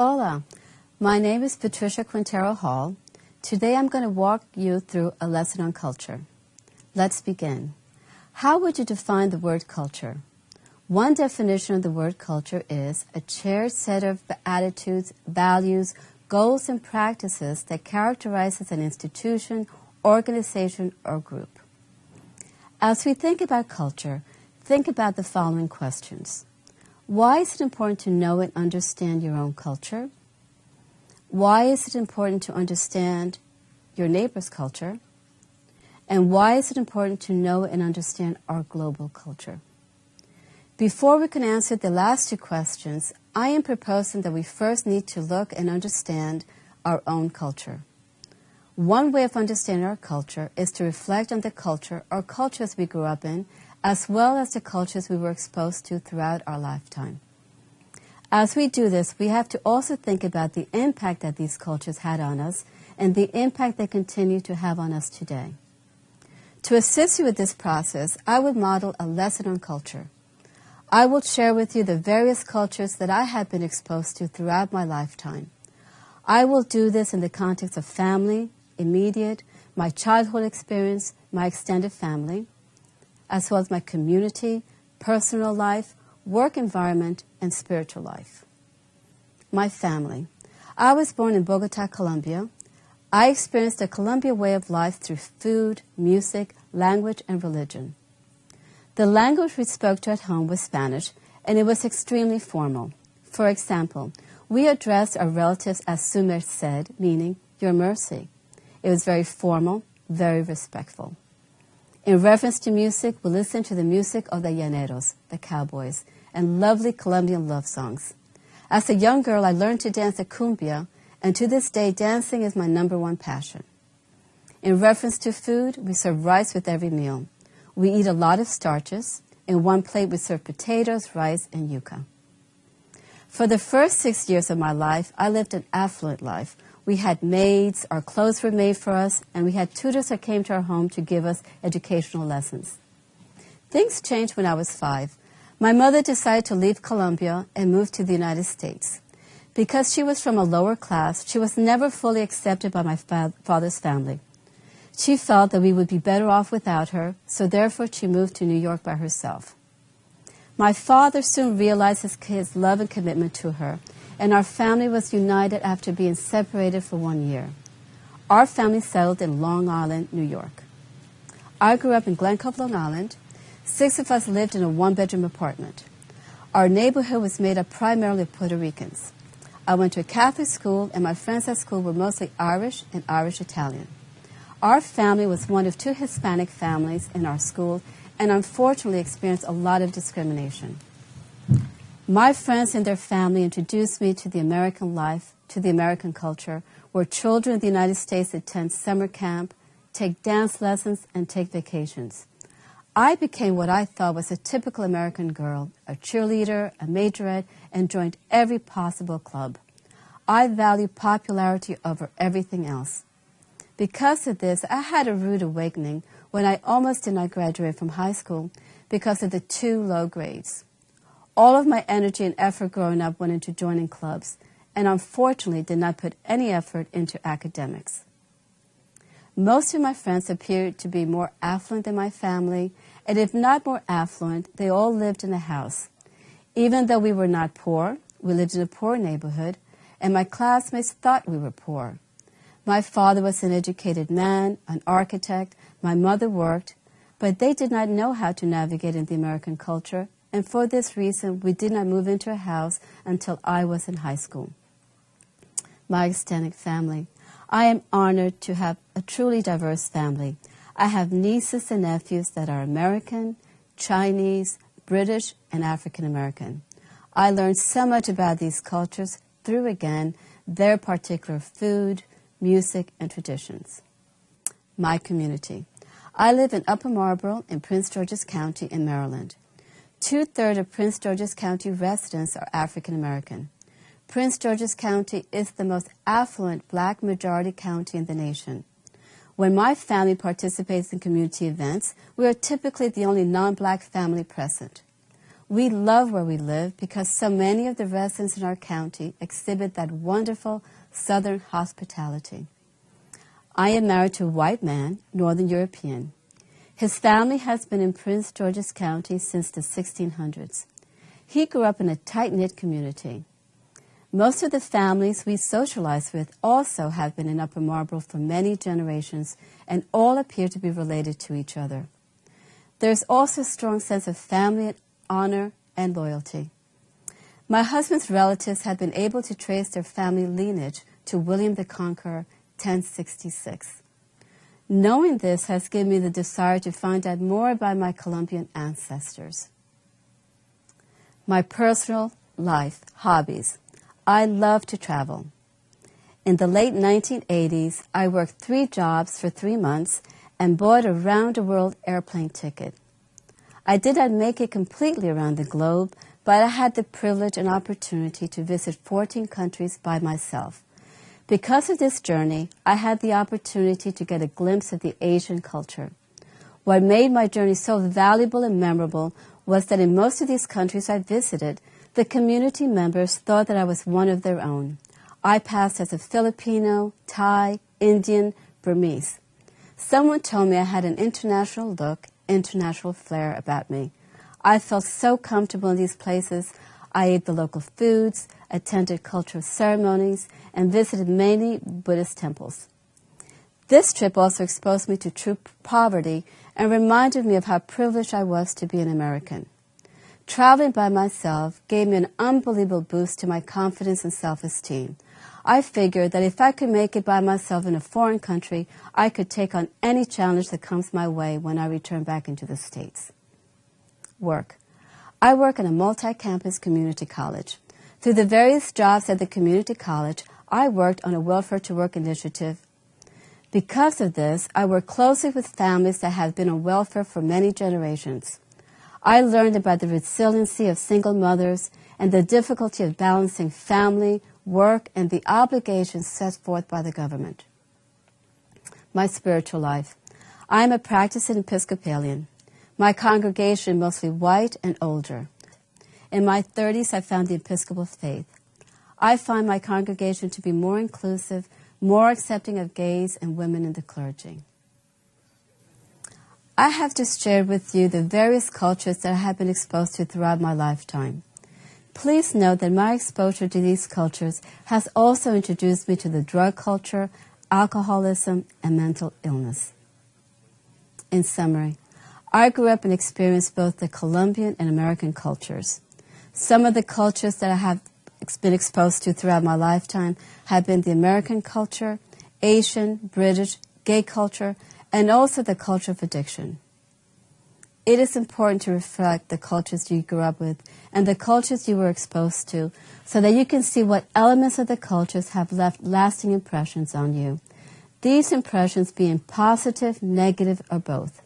Hola, my name is Patricia Quintero Hall. Today I'm going to walk you through a lesson on culture. Let's begin. How would you define the word culture? One definition of the word culture is a shared set of attitudes, values, goals, and practices that characterizes an institution, organization, or group. As we think about culture, think about the following questions. Why is it important to know and understand your own culture? Why is it important to understand your neighbor's culture? And why is it important to know and understand our global culture? Before we can answer the last two questions, I am proposing that we first need to look and understand our own culture. One way of understanding our culture is to reflect on the culture or cultures we grew up in, as well as the cultures we were exposed to throughout our lifetime. As we do this, we have to also think about the impact that these cultures had on us and the impact they continue to have on us today. To assist you with this process, I will model a lesson on culture. I will share with you the various cultures that I have been exposed to throughout my lifetime. I will do this in the context of family, immediate, my childhood experience, my extended family, as well as my community, personal life, work environment, and spiritual life. My family. I was born in Bogota, Colombia. I experienced the Colombia way of life through food, music, language, and religion. The language we spoke to at home was Spanish, and it was extremely formal. For example, we addressed our relatives as su merced, meaning your mercy. It was very formal, very respectful. In reference to music, we listened to the music of the llaneros, the cowboys, and lovely Colombian love songs. As a young girl, I learned to dance the cumbia, and to this day, dancing is my #1 passion. In reference to food, we serve rice with every meal. We eat a lot of starches. In one plate, we serve potatoes, rice, and yuca. For the first 6 years of my life, I lived an affluent life. We had maids, our clothes were made for us, and we had tutors that came to our home to give us educational lessons. Things changed when I was 5. My mother decided to leave Colombia and move to the United States. Because she was from a lower class, she was never fully accepted by my father's family. She felt that we would be better off without her, so therefore she moved to New York by herself. My father soon realized his love and commitment to her, and our family was united after being separated for 1 year. Our family settled in Long Island, New York. I grew up in Glen Cove, Long Island. 6 of us lived in a 1-bedroom apartment. Our neighborhood was made up primarily of Puerto Ricans. I went to a Catholic school, and my friends at school were mostly Irish and Irish-Italian. Our family was one of 2 Hispanic families in our school, and unfortunately experienced a lot of discrimination. My friends and their family introduced me to the American life, to the American culture, where children in the United States attend summer camp, take dance lessons, and take vacations. I became what I thought was a typical American girl, a cheerleader, a majorette, and joined every possible club. I value popularity over everything else. Because of this, I had a rude awakening when I almost did not graduate from high school because of the 2 low grades. All of my energy and effort growing up went into joining clubs, and unfortunately did not put any effort into academics. Most of my friends appeared to be more affluent than my family, and if not more affluent, they all lived in a house. Even though we were not poor, we lived in a poor neighborhood, and my classmates thought we were poor. My father was an educated man, an architect, my mother worked, but they did not know how to navigate in the American culture, and for this reason, we did not move into a house until I was in high school. My extended family. I am honored to have a truly diverse family. I have nieces and nephews that are American, Chinese, British, and African American. I learned so much about these cultures through, again, their particular food, music, and traditions. My community. I live in Upper Marlboro in Prince George's County in Maryland. 2/3 of Prince George's County residents are African American. Prince George's County is the most affluent black majority county in the nation. When my family participates in community events, we are typically the only non-black family present. We love where we live because so many of the residents in our county exhibit that wonderful Southern hospitality. I am married to a white man, Northern European. His family has been in Prince George's County since the 1600s. He grew up in a tight-knit community. Most of the families we socialize with also have been in Upper Marlboro for many generations and all appear to be related to each other. There's also a strong sense of family, honor, and loyalty. My husband's relatives had been able to trace their family lineage to William the Conqueror, 1066. Knowing this has given me the desire to find out more about my Colombian ancestors. My personal life, hobbies. I love to travel. In the late 1980s, I worked 3 jobs for 3 months and bought a round-the-world airplane ticket. I did not make it completely around the globe, but I had the privilege and opportunity to visit 14 countries by myself. Because of this journey, I had the opportunity to get a glimpse of the Asian culture. What made my journey so valuable and memorable was that in most of these countries I visited, the community members thought that I was one of their own. I passed as a Filipino, Thai, Indian, Burmese. Someone told me I had an international look, international flair about me. I felt so comfortable in these places. I ate the local foods, attended cultural ceremonies, and visited many Buddhist temples. This trip also exposed me to true poverty and reminded me of how privileged I was to be an American. Traveling by myself gave me an unbelievable boost to my confidence and self-esteem. I figured that if I could make it by myself in a foreign country, I could take on any challenge that comes my way when I return back into the States. Work. I work in a multi-campus community college. Through the various jobs at the community college, I worked on a welfare-to-work initiative. Because of this, I work closely with families that have been on welfare for many generations. I learned about the resiliency of single mothers and the difficulty of balancing family, work, and the obligations set forth by the government. My spiritual life. I am a practicing Episcopalian. My congregation is mostly white and older. In my 30s, I found the Episcopal faith. I find my congregation to be more inclusive, more accepting of gays and women in the clergy. I have just shared with you the various cultures that I have been exposed to throughout my lifetime. Please note that my exposure to these cultures has also introduced me to the drug culture, alcoholism, and mental illness. In summary, I grew up and experienced both the Colombian and American cultures. Some of the cultures that I have been exposed to throughout my lifetime have been the American culture, Asian, British, gay culture, and also the culture of addiction. It is important to reflect the cultures you grew up with and the cultures you were exposed to so that you can see what elements of the cultures have left lasting impressions on you. These impressions being positive, negative, or both.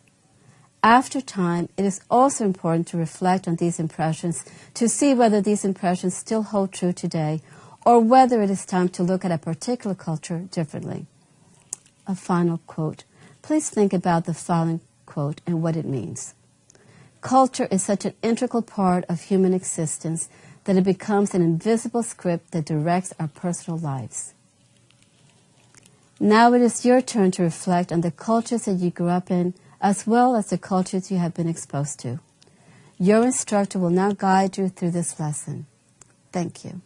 After time, it is also important to reflect on these impressions to see whether these impressions still hold true today or whether it is time to look at a particular culture differently. A final quote. Please think about the following quote and what it means. Culture is such an integral part of human existence that it becomes an invisible script that directs our personal lives. Now it is your turn to reflect on the cultures that you grew up in, as well as the cultures you have been exposed to. Your instructor will now guide you through this lesson. Thank you.